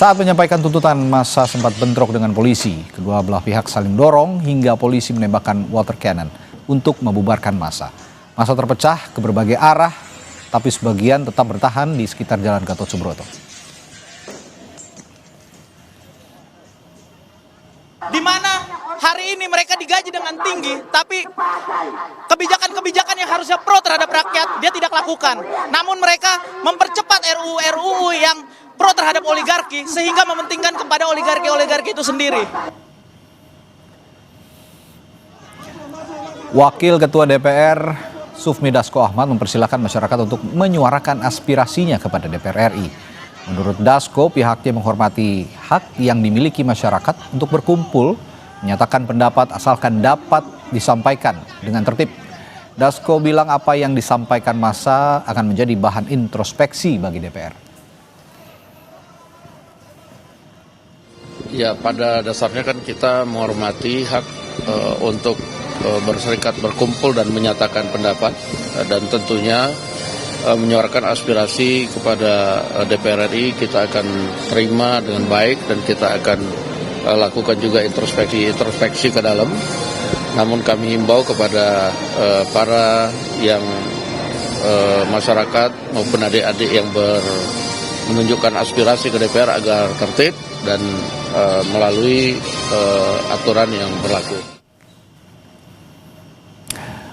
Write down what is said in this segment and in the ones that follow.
Saat menyampaikan tuntutan, massa sempat bentrok dengan polisi. Kedua belah pihak saling dorong hingga polisi menembakkan water cannon untuk membubarkan massa. Massa terpecah ke berbagai arah, tapi sebagian tetap bertahan di sekitar Jalan Gatot Subroto. Di mana hari ini mereka digaji dengan tinggi, tapi kebijakan-kebijakan yang harusnya pro terhadap rakyat dia tidak lakukan. Namun mereka mempercepat RUU yang pro terhadap oligarki sehingga mementingkan kepada oligarki itu sendiri. Wakil Ketua DPR Sufmi Dasko Ahmad mempersilahkan masyarakat untuk menyuarakan aspirasinya kepada DPR RI. Menurut Dasko, pihaknya menghormati hak yang dimiliki masyarakat untuk berkumpul, menyatakan pendapat asalkan dapat disampaikan dengan tertib. Dasko bilang apa yang disampaikan massa akan menjadi bahan introspeksi bagi DPR. Ya, pada dasarnya kan kita menghormati hak untuk berserikat, berkumpul dan menyatakan pendapat, dan tentunya menyuarakan aspirasi kepada DPR RI kita akan terima dengan baik dan kita akan lakukan juga introspeksi ke dalam. Namun kami himbau kepada para yang masyarakat maupun adik-adik yang menunjukkan aspirasi ke DPR agar tertib dan melalui aturan yang berlaku.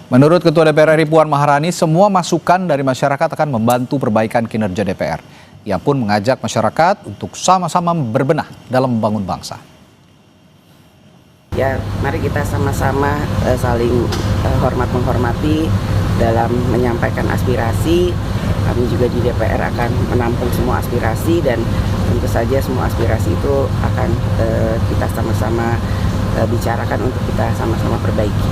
Menurut Ketua DPR RI Puan Maharani, semua masukan dari masyarakat akan membantu perbaikan kinerja DPR. Ia pun mengajak masyarakat untuk sama-sama berbenah dalam membangun bangsa. Ya, mari kita sama-sama saling hormat-menghormati dalam menyampaikan aspirasi. Kami juga di DPR akan menampung semua aspirasi dan tentu saja semua aspirasi itu akan kita sama-sama bicarakan untuk kita sama-sama perbaiki.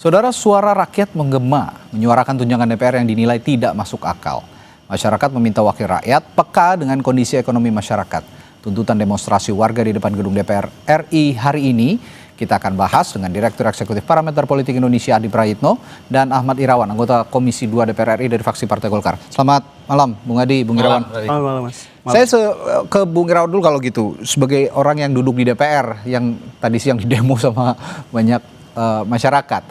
Saudara, suara rakyat menggema menyuarakan tunjangan DPR yang dinilai tidak masuk akal. Masyarakat meminta wakil rakyat peka dengan kondisi ekonomi masyarakat. Tuntutan demonstrasi warga di depan gedung DPR RI hari ini kita akan bahas dengan Direktur Eksekutif Parameter Politik Indonesia Adi Prayitno dan Ahmad Irawan, anggota Komisi 2 DPR RI dari fraksi Partai Golkar. Selamat malam, Bung Adi, Bung Irawan. Malam, Mas. Malam. Saya ke Bung Irawan dulu kalau gitu. Sebagai orang yang duduk di DPR, yang tadi siang didemo sama banyak masyarakat.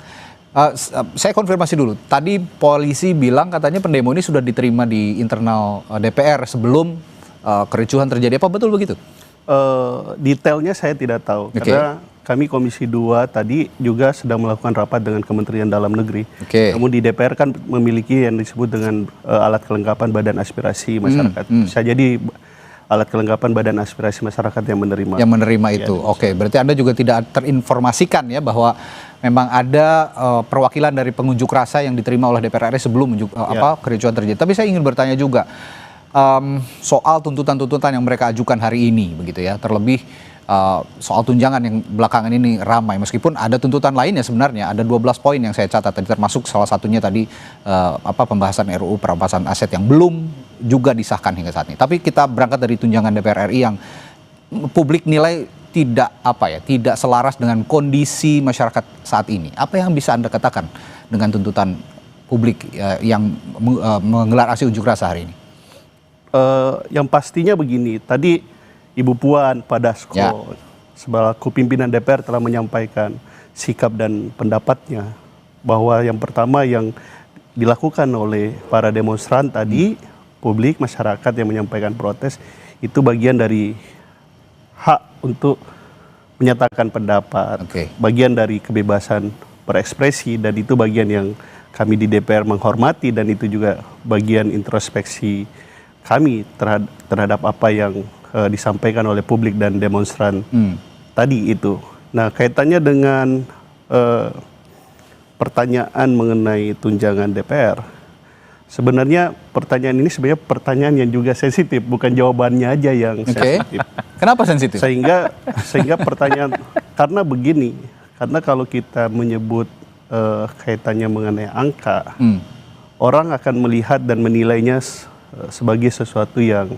Saya konfirmasi dulu. Tadi polisi bilang katanya pendemo ini sudah diterima di internal DPR sebelum kericuhan terjadi. Apa betul begitu? Detailnya saya tidak tahu. Okay. Karena kami Komisi 2 tadi juga sedang melakukan rapat dengan Kementerian Dalam Negeri. Okay. Namun di DPR kan memiliki yang disebut dengan alat kelengkapan Badan Aspirasi Masyarakat. Bisa jadi alat kelengkapan Badan Aspirasi Masyarakat yang menerima. Yang menerima itu. Ya, oke, berarti Anda juga tidak terinformasikan ya bahwa memang ada perwakilan dari pengunjuk rasa yang diterima oleh DPR RI sebelum kericuhan terjadi. Tapi saya ingin bertanya juga soal tuntutan-tuntutan yang mereka ajukan hari ini, begitu ya. Terlebih soal tunjangan yang belakangan ini ramai. Meskipun ada tuntutan lainnya sebenarnya, ada 12 poin yang saya catat tadi, termasuk salah satunya tadi pembahasan RUU perampasan aset yang belum juga disahkan hingga saat ini. Tapi kita berangkat dari tunjangan DPR RI yang publik nilai tidak selaras dengan kondisi masyarakat saat ini. Apa yang bisa Anda katakan dengan tuntutan publik yang menggelar aksi unjuk rasa hari ini? Yang pastinya begini, tadi Ibu Puan, Pak Dasko, selaku pimpinan DPR telah menyampaikan sikap dan pendapatnya bahwa yang pertama yang dilakukan oleh para demonstran tadi, publik, masyarakat yang menyampaikan protes, itu bagian dari hak untuk menyatakan pendapat, bagian dari kebebasan berekspresi, dan itu bagian yang kami di DPR menghormati, dan itu juga bagian introspeksi kami terhadap apa yang disampaikan oleh publik dan demonstran tadi itu. Nah, kaitannya dengan pertanyaan mengenai tunjangan DPR, sebenarnya pertanyaan ini sebenarnya pertanyaan yang juga sensitif, bukan jawabannya aja yang sensitif. Kenapa sensitif? Sehingga pertanyaan, karena begini, karena kalau kita menyebut kaitannya mengenai angka, orang akan melihat dan menilainya sebagai sesuatu yang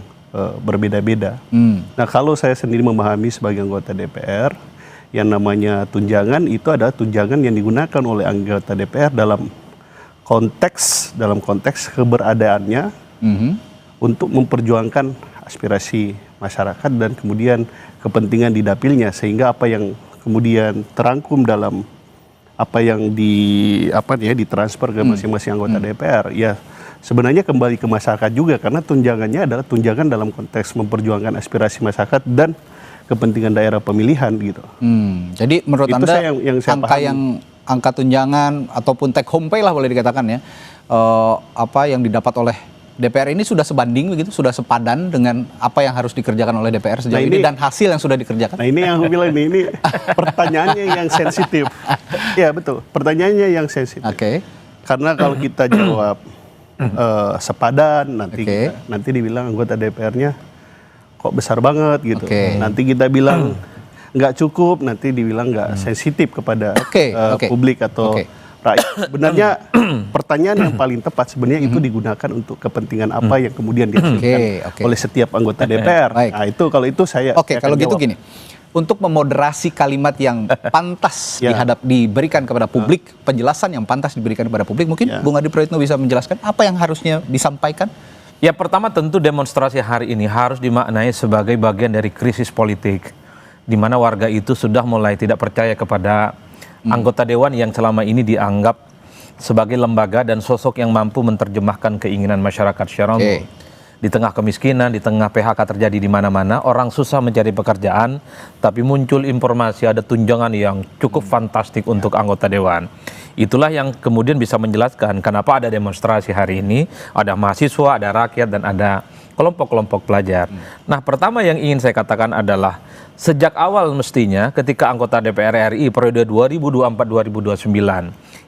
berbeda-beda. Nah, kalau saya sendiri memahami sebagai anggota DPR, yang namanya tunjangan itu adalah tunjangan yang digunakan oleh anggota DPR dalam konteks keberadaannya untuk memperjuangkan aspirasi masyarakat dan kemudian kepentingan di dapilnya, sehingga apa yang kemudian terangkum dalam apa yang ditransfer ke masing-masing anggota DPR ya sebenarnya kembali ke masyarakat juga, karena tunjangannya adalah tunjangan dalam konteks memperjuangkan aspirasi masyarakat dan kepentingan daerah pemilihan gitu. Jadi menurut Itu Anda yang saya pahami. angka tunjangan ataupun take home pay lah boleh dikatakan ya, apa yang didapat oleh DPR ini sudah sebanding begitu, sudah sepadan dengan apa yang harus dikerjakan oleh DPR sejauh ini dan hasil yang sudah dikerjakan? Nah ini yang aku bilang ini pertanyaannya yang sensitif. Ya betul, pertanyaannya yang sensitif. Oke. Karena kalau kita jawab sepadan, nanti dibilang anggota DPR-nya kok besar banget gitu. Nanti kita bilang nggak cukup, nanti dibilang nggak sensitif kepada publik atau rakyat. Sebenarnya pertanyaan yang paling tepat sebenarnya itu digunakan untuk kepentingan apa yang kemudian dihasilkan oleh setiap anggota DPR. Nah itu kalau itu saya. Kalau gitu gini, untuk memoderasi kalimat yang pantas diberikan kepada publik, penjelasan yang pantas diberikan kepada publik, mungkin Bung Adi Praitno bisa menjelaskan apa yang harusnya disampaikan? Ya pertama tentu demonstrasi hari ini harus dimaknai sebagai bagian dari krisis politik, di mana warga itu sudah mulai tidak percaya kepada anggota dewan yang selama ini dianggap sebagai lembaga dan sosok yang mampu menerjemahkan keinginan masyarakat secara umum. Di tengah kemiskinan, di tengah PHK terjadi di mana-mana, orang susah mencari pekerjaan, tapi muncul informasi ada tunjangan yang cukup fantastik untuk anggota dewan. Itulah yang kemudian bisa menjelaskan kenapa ada demonstrasi hari ini, ada mahasiswa, ada rakyat, dan ada kelompok-kelompok pelajar. Nah, pertama yang ingin saya katakan adalah sejak awal mestinya ketika anggota DPR RI periode 2024-2029,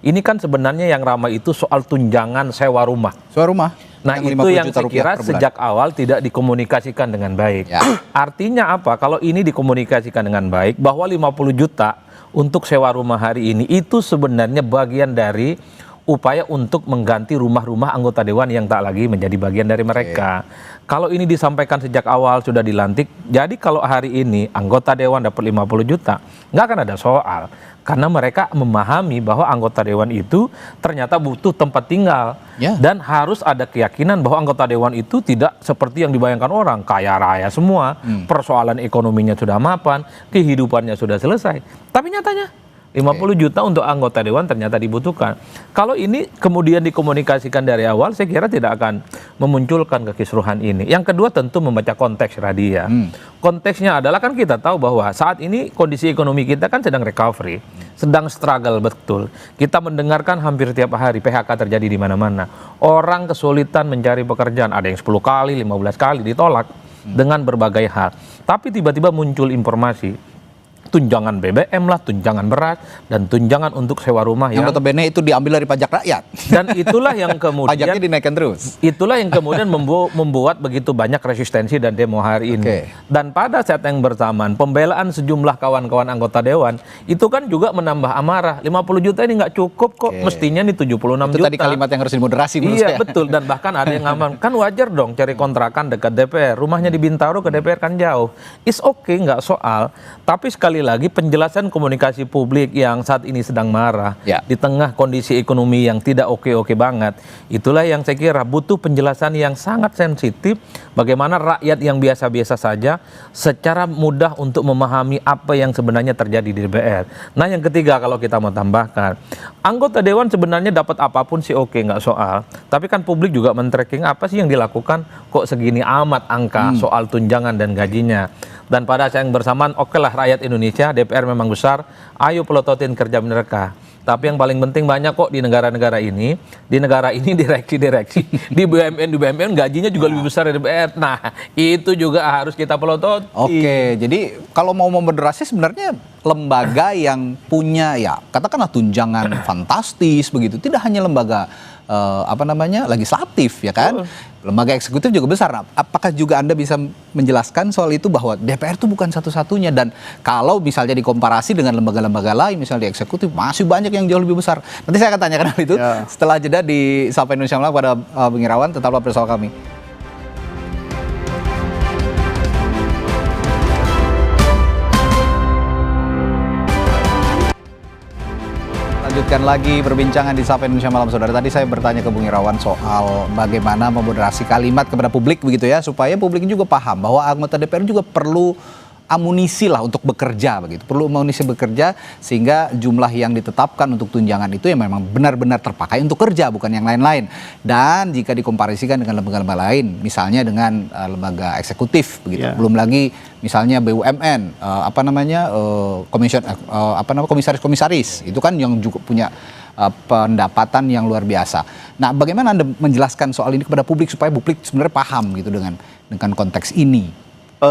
ini kan sebenarnya yang ramai itu soal tunjangan sewa rumah. Sewa rumah. Nah itu yang saya kira sejak awal tidak dikomunikasikan dengan baik. Artinya apa? Kalau ini dikomunikasikan dengan baik, bahwa 50 juta untuk sewa rumah hari ini itu sebenarnya bagian dari upaya untuk mengganti rumah-rumah anggota dewan yang tak lagi menjadi bagian dari mereka. Kalau ini disampaikan sejak awal sudah dilantik, jadi kalau hari ini anggota dewan dapat 50 juta, nggak akan ada soal. Karena mereka memahami bahwa anggota dewan itu ternyata butuh tempat tinggal. Dan harus ada keyakinan bahwa anggota dewan itu tidak seperti yang dibayangkan orang, kaya raya semua, persoalan ekonominya sudah mapan, kehidupannya sudah selesai. Tapi nyatanya 50 juta untuk anggota dewan ternyata dibutuhkan. Kalau ini kemudian dikomunikasikan dari awal, saya kira tidak akan memunculkan kekisruhan ini. Yang kedua tentu membaca konteks Radia. Konteksnya adalah kan kita tahu bahwa saat ini kondisi ekonomi kita kan sedang recovery, sedang struggle betul. Kita mendengarkan hampir tiap hari PHK terjadi di mana-mana. Orang kesulitan mencari pekerjaan, ada yang 10 kali, 15 kali ditolak dengan berbagai hal. Tapi tiba-tiba muncul informasi tunjangan BBM lah, tunjangan beras, dan tunjangan untuk sewa rumah yang notabene itu diambil dari pajak rakyat. Dan itulah yang kemudian pajaknya dinaikkan terus. Itulah yang kemudian membuat begitu banyak resistensi dan demo hari ini. Dan pada saat yang bersamaan pembelaan sejumlah kawan-kawan anggota dewan itu kan juga menambah amarah. 50 juta ini nggak cukup kok, mestinya nih 76 itu juta. Tadi kalimat yang harus dimoderasi menurut saya. Iya betul, dan bahkan ada yang ngaman, kan wajar dong cari kontrakan dekat DPR, rumahnya di Bintaro ke DPR kan jauh. It's okay, nggak soal. Tapi sekali lagi penjelasan komunikasi publik yang saat ini sedang marah di tengah kondisi ekonomi yang tidak oke-oke banget, itulah yang saya kira butuh penjelasan yang sangat sensitif bagaimana rakyat yang biasa-biasa saja secara mudah untuk memahami apa yang sebenarnya terjadi di DPR. Nah yang ketiga kalau kita mau tambahkan, anggota dewan sebenarnya dapat apapun sih oke, nggak soal, tapi kan publik juga men-tracking apa sih yang dilakukan kok segini amat angka soal tunjangan dan gajinya. Dan pada saat yang bersamaan, oke lah rakyat Indonesia, DPR memang besar, ayo pelototin kerja mereka. Tapi yang paling penting banyak kok di negara-negara ini, direksi-direksi, di BUMN gajinya juga lebih besar dari DPR. Nah, itu juga harus kita pelototi. Oke, jadi kalau mau memoderasi sebenarnya lembaga yang punya katakanlah tunjangan fantastis begitu, tidak hanya lembaga legislatif ya kan, lembaga eksekutif juga besar. Nah, apakah juga Anda bisa menjelaskan soal itu bahwa DPR itu bukan satu-satunya, dan kalau misalnya dikomparasi dengan lembaga-lembaga lain misalnya di eksekutif masih banyak yang jauh lebih besar. Nanti saya akan tanyakan hal itu setelah jeda di Sapa Indonesia Malam pada Bung Irawan. Tetaplah bersama kami. lanjutkan lagi perbincangan di Sapa Indonesia Malam, saudara. Tadi saya bertanya ke Bung Irawan soal bagaimana memoderasi kalimat kepada publik begitu ya, supaya publik juga paham bahwa anggota DPR juga perlu amunisi lah untuk bekerja begitu. Perlu amunisi bekerja sehingga jumlah yang ditetapkan untuk tunjangan itu yang memang benar-benar terpakai untuk kerja, bukan yang lain-lain. Dan jika dikomparasikan dengan lembaga-lembaga lain, misalnya dengan lembaga eksekutif begitu. Belum lagi misalnya BUMN, komisaris-komisaris itu kan yang juga punya pendapatan yang luar biasa. Nah, bagaimana Anda menjelaskan soal ini kepada publik supaya publik sebenarnya paham gitu dengan konteks ini?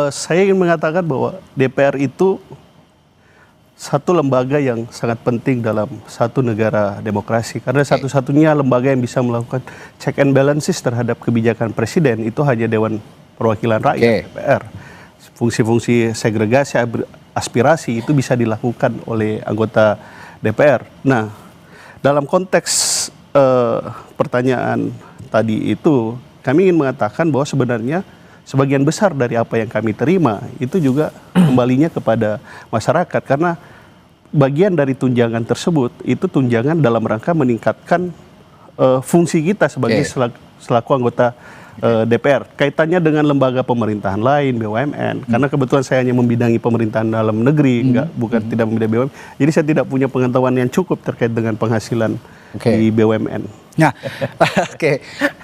Saya ingin mengatakan bahwa DPR itu satu lembaga yang sangat penting dalam satu negara demokrasi. Karena satu-satunya lembaga yang bisa melakukan check and balances terhadap kebijakan presiden itu hanya Dewan Perwakilan Rakyat, DPR. Fungsi-fungsi segregasi aspirasi itu bisa dilakukan oleh anggota DPR. Nah, dalam konteks pertanyaan tadi itu, kami ingin mengatakan bahwa sebenarnya sebagian besar dari apa yang kami terima itu juga kembalinya kepada masyarakat, karena bagian dari tunjangan tersebut itu tunjangan dalam rangka meningkatkan fungsi kita sebagai selaku anggota DPR. Kaitannya dengan lembaga pemerintahan lain, BUMN, karena kebetulan saya hanya membidangi pemerintahan dalam negeri, bukan tidak membidangi BUMN. Jadi saya tidak punya pengetahuan yang cukup terkait dengan penghasilan di BUMN. Nah,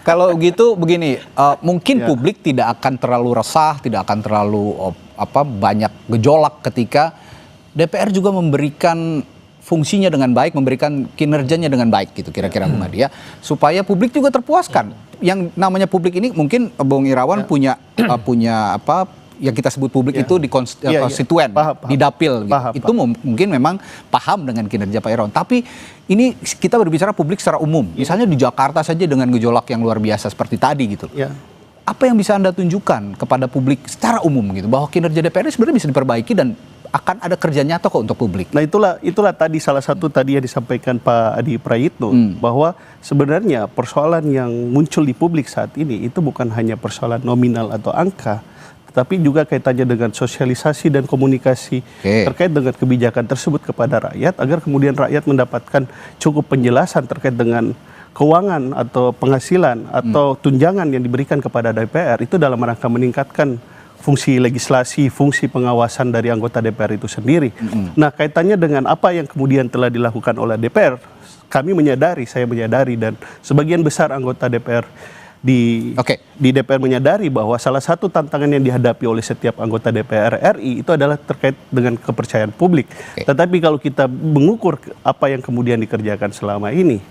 kalau gitu begini, mungkin publik tidak akan terlalu resah, tidak akan terlalu banyak gejolak ketika DPR juga memberikan fungsinya dengan baik, memberikan kinerjanya dengan baik gitu, kira-kira Bung Adi ya, supaya publik juga terpuaskan. Yang namanya publik ini mungkin Bung Irawan punya yang kita sebut publik itu di konstituen, di dapil gitu. Itu mungkin memang paham dengan kinerja Pak Irawan. Tapi ini kita berbicara publik secara umum. Misalnya di Jakarta saja dengan gejolak yang luar biasa seperti tadi gitu. Apa yang bisa Anda tunjukkan kepada publik secara umum gitu, bahwa kinerja DPR ini sebenarnya bisa diperbaiki dan akan ada kerja nyata kok untuk publik. Nah, itulah tadi salah satu tadi yang disampaikan Pak Adi Prayitno, bahwa sebenarnya persoalan yang muncul di publik saat ini itu bukan hanya persoalan nominal atau angka, tetapi juga kaitannya dengan sosialisasi dan komunikasi terkait dengan kebijakan tersebut kepada rakyat, agar kemudian rakyat mendapatkan cukup penjelasan terkait dengan keuangan atau penghasilan atau tunjangan yang diberikan kepada DPR itu dalam rangka meningkatkan fungsi legislasi, fungsi pengawasan dari anggota DPR itu sendiri. Nah, kaitannya dengan apa yang kemudian telah dilakukan oleh DPR, saya menyadari dan sebagian besar anggota DPR di DPR menyadari bahwa salah satu tantangan yang dihadapi oleh setiap anggota DPR RI itu adalah terkait dengan kepercayaan publik. Tetapi kalau kita mengukur apa yang kemudian dikerjakan selama ini,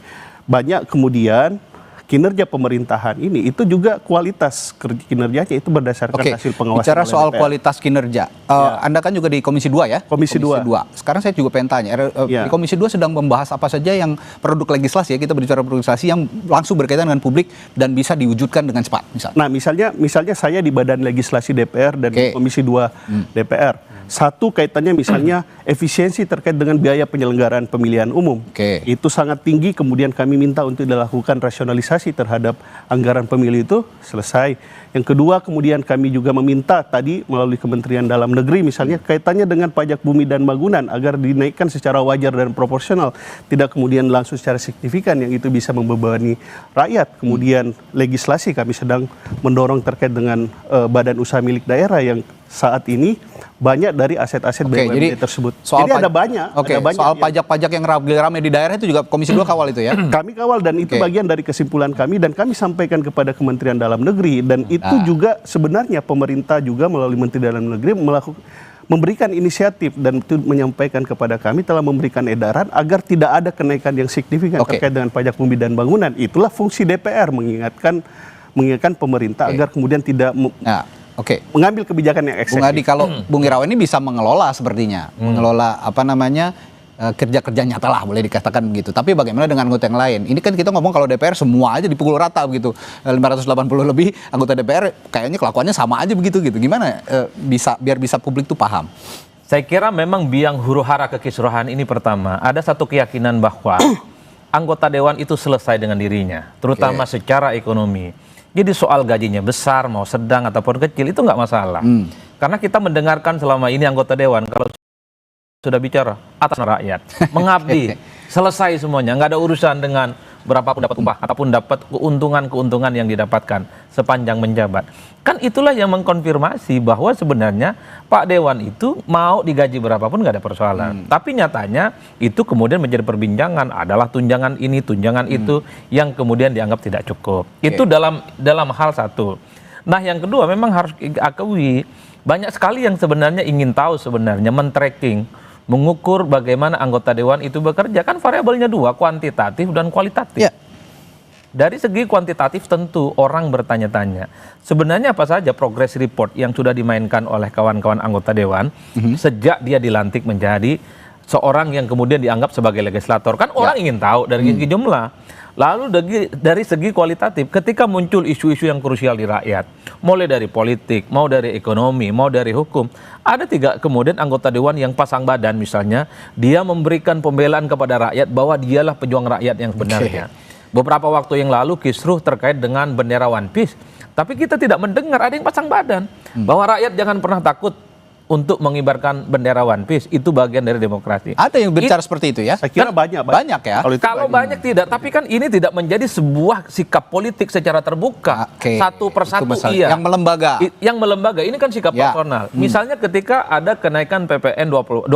banyak kemudian kinerja pemerintahan ini itu juga kualitas kinerjanya itu berdasarkan hasil pengawasan. Bicara soal kualitas kinerja, Anda kan juga di Komisi 2 ya? Komisi 2. Sekarang saya juga pengen tanya, di Komisi 2 sedang membahas apa saja yang produk legislasi ya, kita berbicara produk legislasi yang langsung berkaitan dengan publik dan bisa diwujudkan dengan cepat misalnya. Nah, misalnya saya di Badan Legislasi DPR dan Komisi 2 DPR. Satu, kaitannya misalnya efisiensi terkait dengan biaya penyelenggaraan pemilihan umum. Itu sangat tinggi, kemudian kami minta untuk dilakukan rasionalisasi terhadap anggaran pemilu itu selesai. Yang kedua, kemudian kami juga meminta tadi melalui Kementerian Dalam Negeri misalnya kaitannya dengan pajak bumi dan bangunan agar dinaikkan secara wajar dan proporsional, tidak kemudian langsung secara signifikan yang itu bisa membebani rakyat. Kemudian legislasi kami sedang mendorong terkait dengan badan usaha milik daerah yang saat ini banyak dari aset-aset BUMN tersebut. Jadi ada banyak. Soal pajak-pajak yang ramai di daerah itu juga Komisi 2 kawal itu ya? Kami kawal dan itu bagian dari kesimpulan kami dan kami sampaikan kepada Kementerian Dalam Negeri, dan itu juga sebenarnya pemerintah juga melalui Menteri Dalam Negeri memberikan inisiatif dan itu menyampaikan kepada kami, telah memberikan edaran agar tidak ada kenaikan yang signifikan terkait dengan pajak bumi dan bangunan. Itulah fungsi DPR, mengingatkan pemerintah agar kemudian tidak mengambil kebijakan yang eksesif. Bung Adi, kalau Bung Irawan ini bisa mengelola sepertinya, mengelola kerja-kerja nyata lah, boleh dikatakan begitu. Tapi bagaimana dengan anggota yang lain? Ini kan kita ngomong kalau DPR semua aja dipukul rata begitu. 580 lebih anggota DPR kayaknya kelakuannya sama aja begitu gitu. Gimana biar bisa publik tuh paham? Saya kira memang biang huru hara kekisruhan ini pertama, ada satu keyakinan bahwa anggota dewan itu selesai dengan dirinya, terutama secara ekonomi. Jadi soal gajinya besar, mau sedang ataupun kecil itu nggak masalah. Karena kita mendengarkan selama ini anggota dewan kalau sudah bicara atas rakyat, mengabdi, selesai semuanya, nggak ada urusan dengan berapa pun dapat upah ataupun dapat keuntungan-keuntungan yang didapatkan sepanjang menjabat. Kan itulah yang mengkonfirmasi bahwa sebenarnya Pak Dewan itu mau digaji berapapun nggak ada persoalan. Tapi nyatanya itu kemudian menjadi perbincangan adalah tunjangan ini, tunjangan itu yang kemudian dianggap tidak cukup. Itu dalam hal satu. Nah yang kedua memang harus diakui banyak sekali yang sebenarnya ingin tahu sebenarnya men-tracking, mengukur bagaimana anggota dewan itu bekerja. Kan variabelnya dua, kuantitatif dan kualitatif. Ya. Dari segi kuantitatif tentu orang bertanya-tanya, sebenarnya apa saja progress report yang sudah dimainkan oleh kawan-kawan anggota dewan sejak dia dilantik menjadi seorang yang kemudian dianggap sebagai legislator. Kan orang ingin tahu dari segi jumlah. Lalu dari segi kualitatif, ketika muncul isu-isu yang krusial di rakyat, mulai dari politik, mau dari ekonomi, mau dari hukum, ada tiga kemudian anggota dewan yang pasang badan misalnya, dia memberikan pembelaan kepada rakyat bahwa dialah pejuang rakyat yang sebenarnya. Beberapa waktu yang lalu kisruh terkait dengan bendera One Piece, tapi kita tidak mendengar ada yang pasang badan bahwa rakyat jangan pernah takut untuk mengibarkan bendera One Piece, itu bagian dari demokrasi. Ada yang bicara seperti itu ya? Saya kira banyak ya. Kalau banyak tidak, tapi kan ini tidak menjadi sebuah sikap politik secara terbuka. Satu persatu iya. Yang melembaga. Yang melembaga, ini kan sikap personal. Misalnya ketika ada kenaikan PPN 12%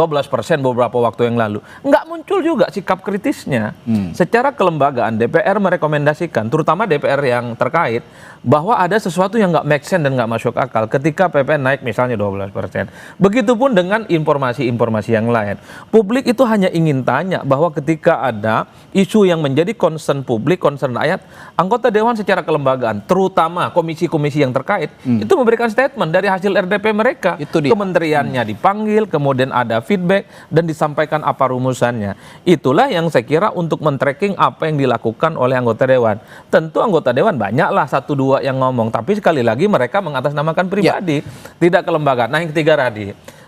beberapa waktu yang lalu, nggak muncul juga sikap kritisnya. Secara kelembagaan DPR merekomendasikan, terutama DPR yang terkait, bahwa ada sesuatu yang nggak make sense dan nggak masuk akal ketika PPN naik misalnya 12%. Begitupun dengan informasi-informasi yang lain. Publik itu hanya ingin tanya bahwa ketika ada isu yang menjadi concern publik, concern rakyat, anggota dewan secara kelembagaan, terutama komisi-komisi yang terkait, itu memberikan statement dari hasil RDP mereka. Kementeriannya dipanggil, kemudian ada feedback, dan disampaikan apa rumusannya. Itulah yang saya kira untuk men-tracking apa yang dilakukan oleh anggota dewan. Tentu anggota dewan banyaklah satu dua yang ngomong, tapi sekali lagi mereka mengatasnamakan pribadi, tidak kelembagaan. Nah yang ketiga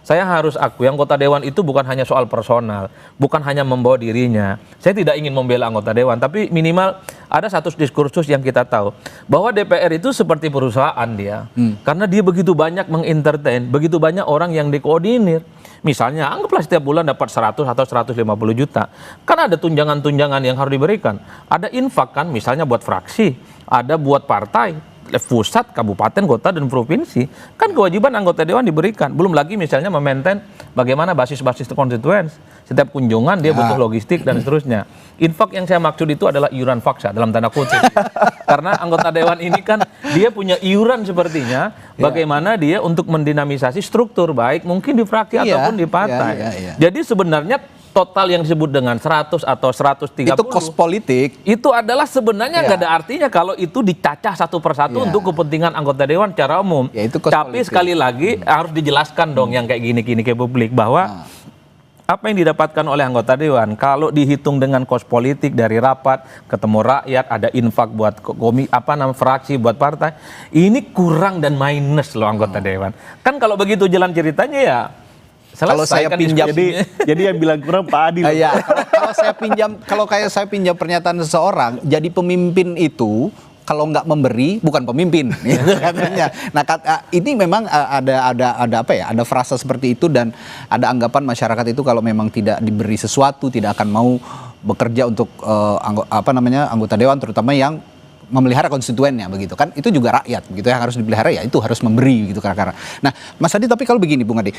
saya harus akui anggota dewan itu bukan hanya soal personal, bukan hanya membawa dirinya. Saya tidak ingin membela anggota dewan, tapi minimal ada satu diskursus yang kita tahu bahwa DPR itu seperti perusahaan dia, karena dia begitu banyak mengentertain, begitu banyak orang yang dikoordinir. Misalnya anggaplah setiap bulan dapat 100 atau 150 juta, kan ada tunjangan-tunjangan yang harus diberikan. Ada infak kan, misalnya buat fraksi, ada buat partai, pusat, kabupaten, kota, dan provinsi, kan kewajiban anggota dewan diberikan. Belum lagi misalnya memaintain bagaimana basis-basis konstituen. Setiap kunjungan dia butuh logistik dan seterusnya. Infak yang saya maksud itu adalah iuran faksa dalam tanda kutip. Karena anggota dewan ini kan dia punya iuran sepertinya, bagaimana dia untuk mendinamisasi struktur baik mungkin di fraksi ataupun di partai. Jadi sebenarnya total yang disebut dengan 100 atau 130 itu kos politik, itu adalah sebenarnya nggak ada artinya kalau itu dicacah satu persatu untuk kepentingan anggota dewan secara umum. Tapi sekali lagi harus dijelaskan dong yang kayak gini-gini ke publik bahwa apa yang didapatkan oleh anggota dewan kalau dihitung dengan kos politik dari rapat ketemu rakyat, ada infak buat fraksi, buat partai, ini kurang dan minus loh anggota dewan. Kan kalau begitu jalan ceritanya ya kalau saya pinjam, jadi yang bilang kurang Pak Adi. Kalau saya pinjam pernyataan seseorang, jadi pemimpin itu kalau nggak memberi bukan pemimpin, gitu katanya. Nah, ini memang ada frasa seperti itu dan ada anggapan masyarakat itu kalau memang tidak diberi sesuatu tidak akan mau bekerja untuk anggota dewan, terutama yang memelihara konstituennya begitu kan, itu juga rakyat begitu yang harus dipelihara, ya itu harus memberi gitu karena. Nah, Mas Adi, tapi kalau begini Bung Adi,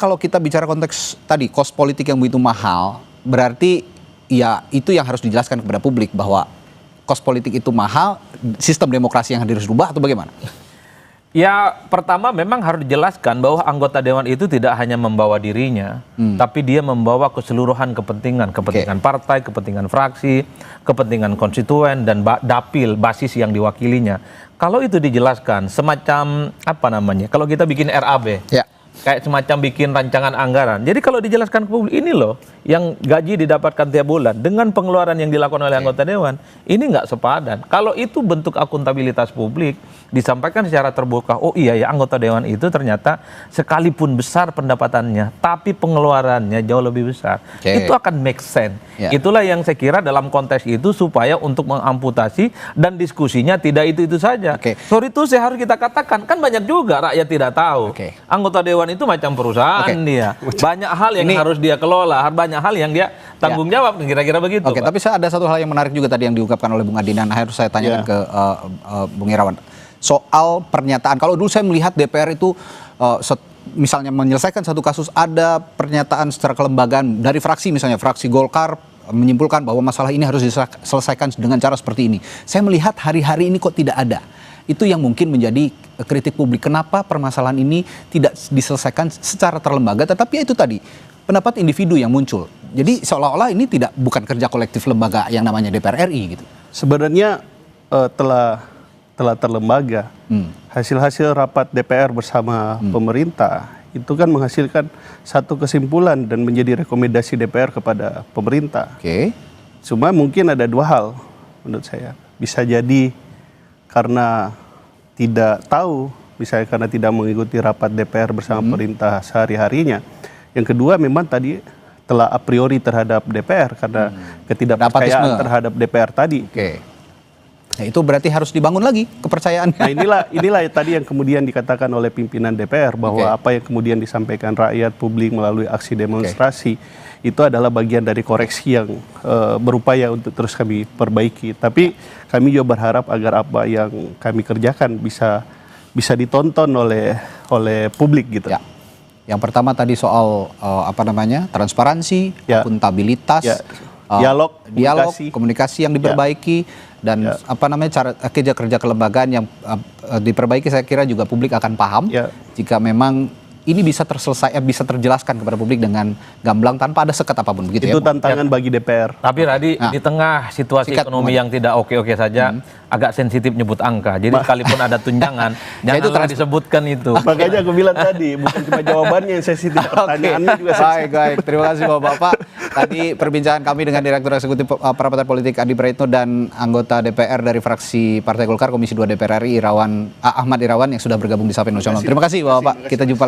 kalau kita bicara konteks tadi kos politik yang begitu mahal, berarti ya itu yang harus dijelaskan kepada publik bahwa kos politik itu mahal, sistem demokrasi yang harus dirubah atau bagaimana? Ya pertama memang harus dijelaskan bahwa anggota dewan itu tidak hanya membawa dirinya, tapi dia membawa keseluruhan kepentingan partai, kepentingan fraksi, kepentingan konstituen dan dapil basis yang diwakilinya. Kalau itu dijelaskan semacam kalau kita bikin RAB, kayak semacam bikin rancangan anggaran. Jadi kalau dijelaskan ke publik, ini loh yang gaji didapatkan tiap bulan dengan pengeluaran yang dilakukan oleh anggota dewan, ini nggak sepadan. Kalau itu bentuk akuntabilitas publik, disampaikan secara terbuka, oh iya ya anggota dewan itu ternyata sekalipun besar pendapatannya, tapi pengeluarannya jauh lebih besar. Itu akan make sense. Itulah yang saya kira dalam konteks itu supaya untuk mengamputasi dan diskusinya tidak itu saja. Sorry itu saya harus kita katakan, kan banyak juga rakyat tidak tahu. Anggota dewan Irawan itu macam perusahaan dia. Banyak hal yang Ini- harus dia kelola, banyak hal yang dia tanggung jawab, kira-kira begitu. Oke, Pak. tapi ada satu hal yang menarik juga tadi yang diungkapkan oleh Bung Adinan. Harus saya tanyakan ke Bung Irawan. Soal pernyataan, kalau dulu saya melihat DPR itu misalnya menyelesaikan satu kasus, ada pernyataan secara kelembagaan dari fraksi, misalnya fraksi Golkar menyimpulkan bahwa masalah ini harus diselesaikan dengan cara seperti ini. Saya melihat hari-hari ini kok tidak ada. Itu yang mungkin menjadi kritik publik. Kenapa permasalahan ini tidak diselesaikan secara terlembaga, tetapi ya itu tadi, pendapat individu yang muncul. Jadi seolah-olah ini bukan kerja kolektif lembaga yang namanya DPR RI gitu. Sebenarnya telah terlembaga. Hasil-hasil rapat DPR bersama pemerintah itu kan menghasilkan satu kesimpulan dan menjadi rekomendasi DPR kepada pemerintah. Oke. Cuma mungkin ada dua hal menurut saya. Bisa jadi karena tidak tahu, misalnya karena tidak mengikuti rapat DPR bersama pemerintah sehari-harinya. Yang kedua memang tadi telah a priori terhadap DPR karena ketidakpercayaan Nepotisme. terhadap DPR tadi. Oke. Nah, itu berarti harus dibangun lagi kepercayaan. Nah inilah tadi yang kemudian dikatakan oleh pimpinan DPR bahwa apa yang kemudian disampaikan rakyat publik melalui aksi demonstrasi itu adalah bagian dari koreksi yang berupaya untuk terus kami perbaiki. Tapi kami juga berharap agar apa yang kami kerjakan bisa ditonton oleh publik gitu. Ya. Yang pertama tadi soal transparansi, akuntabilitas, dialog, komunikasi yang diperbaiki. Dan cara kerja kelembagaan yang diperbaiki, saya kira juga publik akan paham jika memang ini bisa bisa terjelaskan kepada publik dengan gamblang tanpa ada sekat apapun, begitu itu ya. tantangan bagi DPR. Tapi Radi, di tengah situasi ekonomi yang tidak oke-oke saja, agak sensitif nyebut angka. Jadi sekalipun ada tunjangan, janganlah disebutkan itu. Makanya aku bilang tadi, bukan cuma jawabannya yang sensitif, pertanyaannya juga sensitif. Baik. Terima kasih Bapak-Bapak. Tadi perbincangan kami dengan Direktur Eksekutif Partai Politik Adi Praetno dan anggota DPR dari fraksi Partai Golkar Komisi 2 DPR RI Ahmad Irawan yang sudah bergabung di Sapa Indonesia. Terima kasih Bapak-Bapak. Kita jumpa